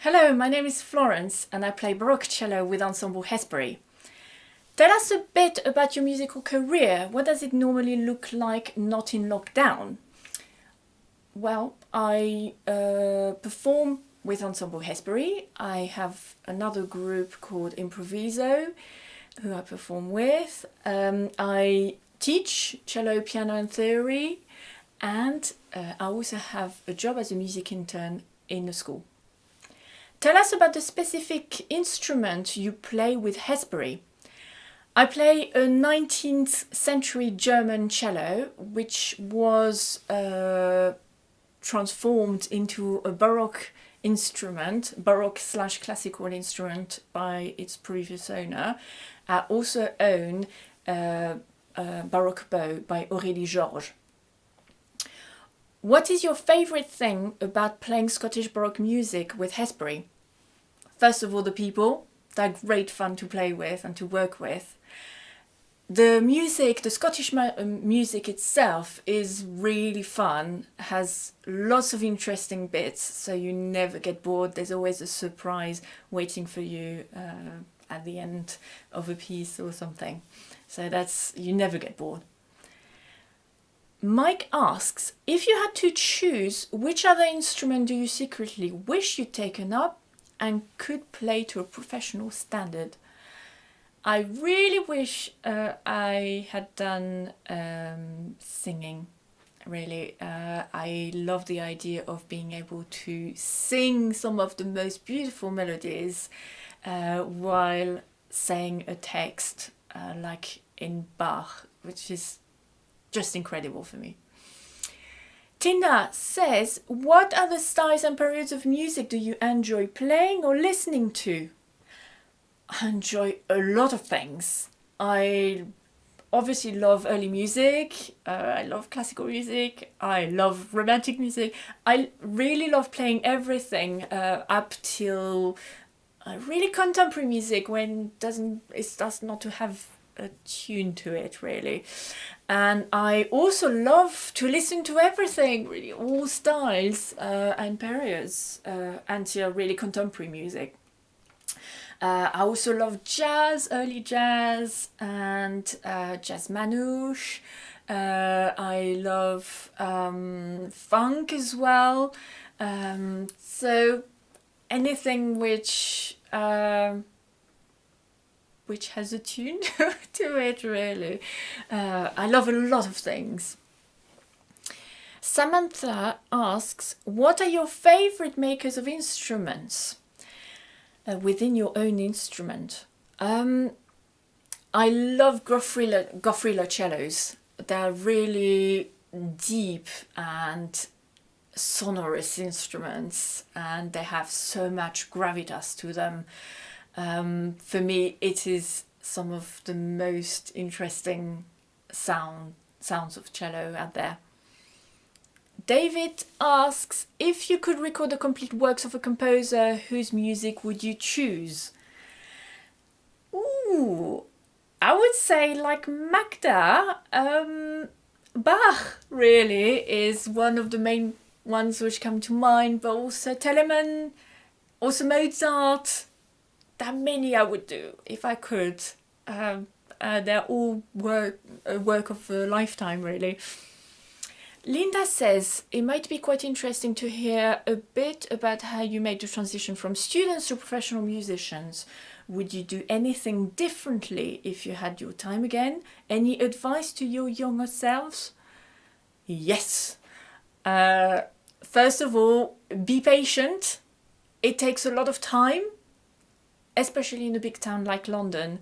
Hello, my name is Florence and I play Baroque cello with Ensemble Hesperi. Tell us a bit about your musical career. What does it normally look like not in lockdown? Well, I perform with Ensemble Hesperi. I have another group called Improviso, who I perform with. I teach cello, piano and theory, and I also have a job as a music intern in a school. Tell us about the specific instrument you play with Hesperi. I play a 19th century German cello, which was transformed into a Baroque instrument, Baroque/classical instrument by its previous owner. I also own a Baroque bow by Aurélie Georges. What is your favourite thing about playing Scottish Baroque music with Hesperi? First of all, the people. They're great fun to play with and to work with. The music, the Scottish music itself is really fun, has lots of interesting bits, so you never get bored. There's always a surprise waiting for you at the end of a piece or something. So you never get bored. Mike asks, if you had to choose, which other instrument do you secretly wish you'd taken up and could play to a professional standard? I really wish I had done singing, really. I love the idea of being able to sing some of the most beautiful melodies while saying a text like in Bach, which is just incredible for me. Tina says, what other styles and periods of music do you enjoy playing or listening to? I enjoy a lot of things. I obviously love early music, I love classical music, I love romantic music. I really love playing everything up till really contemporary music when it starts not to have a tune to it, really. And I also love to listen to everything, really, all styles and periods until really contemporary music. I also love jazz, early jazz, and jazz manouche. I love funk as well. So anything which has a tune to it, really. I love a lot of things. Samantha asks, what are your favourite makers of instruments within your own instrument? I love Gofrila cellos. They're really deep and sonorous instruments, and they have so much gravitas to them. For me, it is some of the most interesting sounds of cello out there. David asks, if you could record the complete works of a composer, whose music would you choose? Ooh, I would say like Magda, Bach really is one of the main ones which come to mind, but also Telemann, also Mozart. There are many I would do if I could. They're all a work of a lifetime, really. Linda says, it might be quite interesting to hear a bit about how you made the transition from students to professional musicians. Would you do anything differently if you had your time again? Any advice to your younger selves? Yes. First of all, be patient. It takes a lot of time, especially in a big town like London.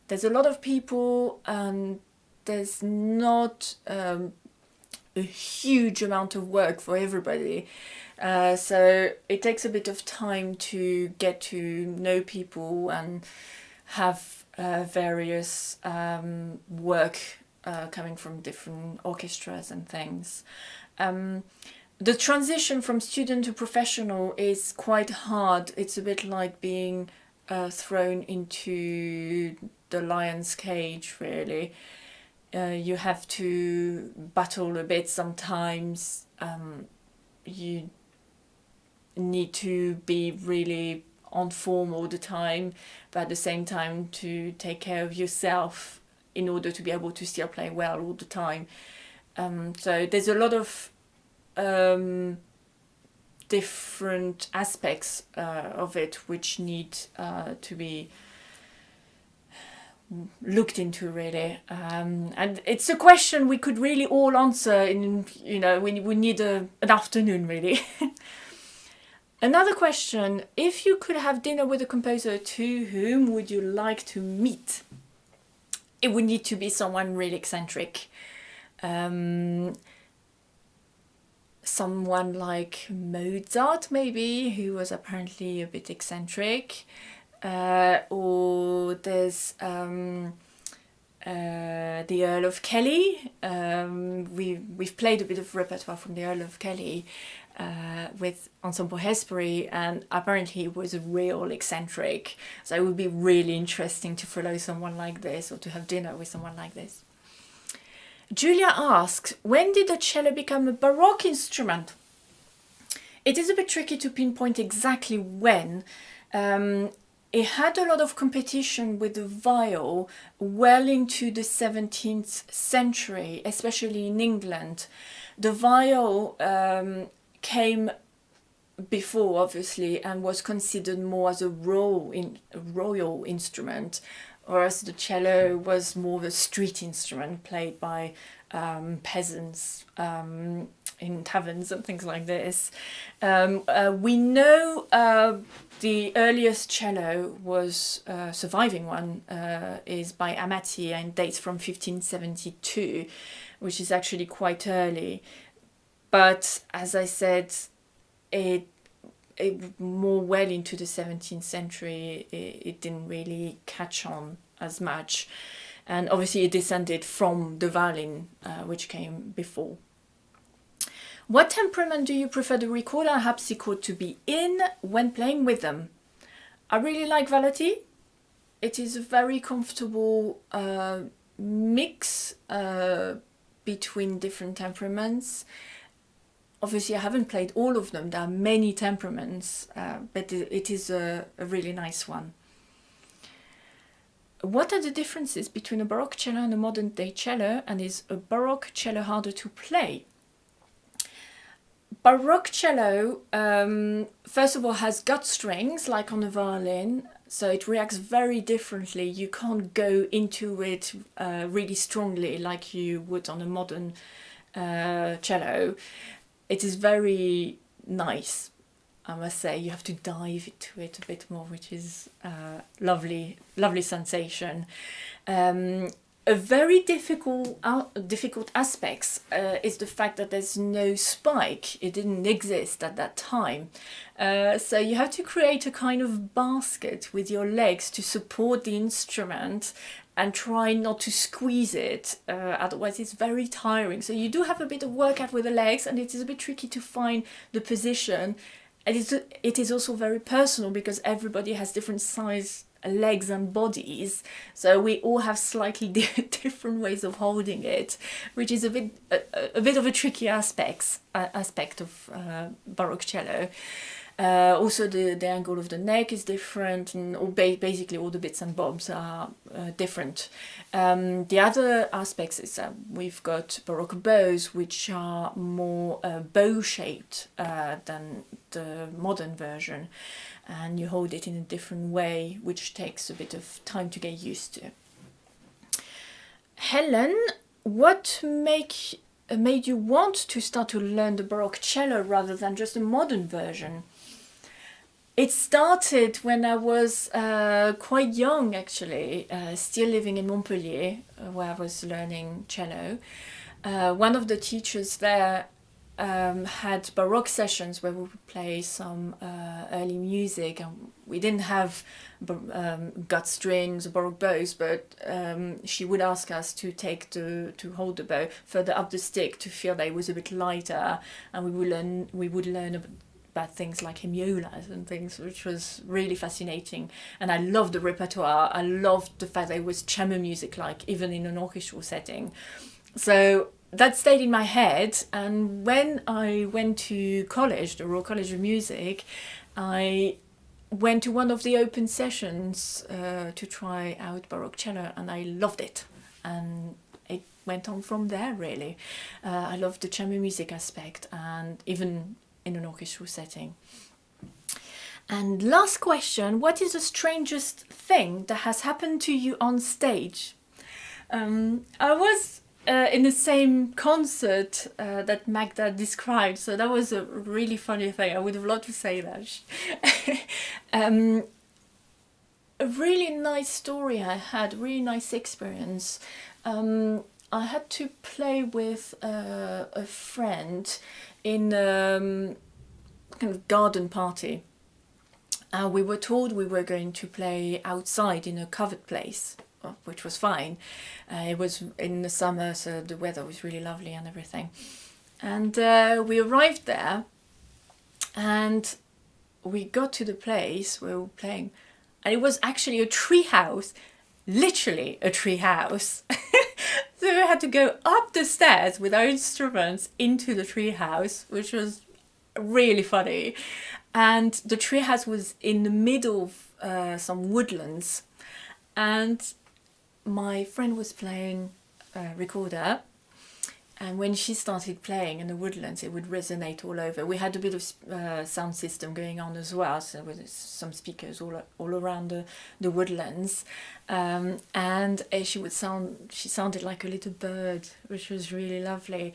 There's a lot of people and there's not a huge amount of work for everybody. So it takes a bit of time to get to know people and have various work coming from different orchestras and things. The transition from student to professional is quite hard. It's a bit like being thrown into the lion's cage, really. You have to battle a bit sometimes. You need to be really on form all the time, but at the same time to take care of yourself in order to be able to still play well all the time. So there's a lot of different aspects of it which need to be looked into, really. And it's a question we could really all answer in, we need an afternoon, really. Another question: if you could have dinner with a composer, to whom would you like to meet? It would need to be someone really eccentric. Someone like Mozart, maybe, who was apparently a bit eccentric. Or there's the Earl of Kelly. We've played a bit of repertoire from the Earl of Kelly with Ensemble Hesperi, and apparently he was a real eccentric. So it would be really interesting to follow someone like this, or to have dinner with someone like this. Julia asks, when did the cello become a Baroque instrument? It is a bit tricky to pinpoint exactly when. It had a lot of competition with the viol well into the 17th century, especially in England. The viol came before, obviously, and was considered more as a royal instrument, whereas the cello was more of a street instrument played by peasants in taverns and things like this. We know the earliest cello was, surviving one, is by Amati and dates from 1572, which is actually quite early. But as I said, it more well into the 17th century, it didn't really catch on as much. And obviously it descended from the violin, which came before. What temperament do you prefer the Ricola and Harpsichord to be in when playing with them? I really like Valletti. It is a very comfortable mix between different temperaments. Obviously, I haven't played all of them. There are many temperaments, but it is a really nice one. What are the differences between a Baroque cello and a modern day cello, and is a Baroque cello harder to play? Baroque cello, first of all, has gut strings like on a violin, so it reacts very differently. You can't go into it really strongly like you would on a modern cello. It is very nice, I must say. You have to dive into it a bit more, which is lovely sensation. A very difficult aspect is the fact that there's no spike. It didn't exist at that time. So you have to create a kind of basket with your legs to support the instrument and try not to squeeze it, otherwise it's very tiring. So you do have a bit of workout with the legs, and it is a bit tricky to find the position. And it is also very personal because everybody has different size legs and bodies, so we all have slightly different ways of holding it, which is a bit of a tricky aspect of Baroque cello. Also the angle of the neck is different, and basically all the bits and bobs are different. The other aspects is that we've got Baroque bows, which are more bow-shaped than the modern version, and you hold it in a different way, which takes a bit of time to get used to. Helen, what made you want to start to learn the Baroque cello rather than just a modern version? It started when I was quite young, actually, still living in Montpellier, where I was learning cello. One of the teachers there had Baroque sessions where we would play some early music, and we didn't have gut strings or Baroque bows, but she would ask us to hold the bow further up the stick to feel that it was a bit lighter, and we would learn about things like hemiolas and things, which was really fascinating. And I loved the repertoire. I loved the fact that it was chamber music, like even in an orchestral setting. So that stayed in my head. And when I went to college, the Royal College of Music, I went to one of the open sessions to try out Baroque cello, and I loved it. And it went on from there, really. I loved the chamber music aspect, and even in an orchestral setting. And last question, what is the strangest thing that has happened to you on stage? I was in the same concert that Magda described, so that was a really funny thing. I would have loved to say that. A really nice story I had, really nice experience. I had to play with a friend in a kind of garden party. We were told we were going to play outside in a covered place, which was fine. It was in the summer, so the weather was really lovely and everything. And we arrived there, and we got to the place where we were playing, and it was actually a tree house, literally a tree house. So we had to go up the stairs with our instruments into the tree house, which was really funny. And the treehouse was in the middle of some woodlands, and my friend was playing recorder, and when she started playing in the woodlands, it would resonate all over. We had a bit of sound system going on as well, so there was some speakers all around the woodlands, and she sounded like a little bird, which was really lovely.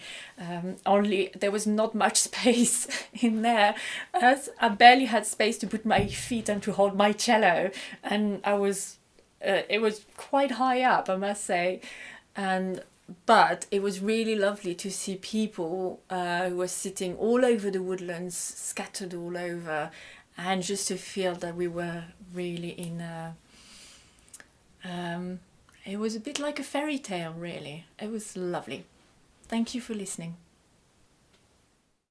Only there was not much space in there, as I barely had space to put my feet and to hold my cello, and it was quite high up, I must say, but it was really lovely to see people who were sitting all over the woodlands, scattered all over, and just to feel that we were really in it was a bit like a fairy tale, really. It was lovely. Thank you for listening.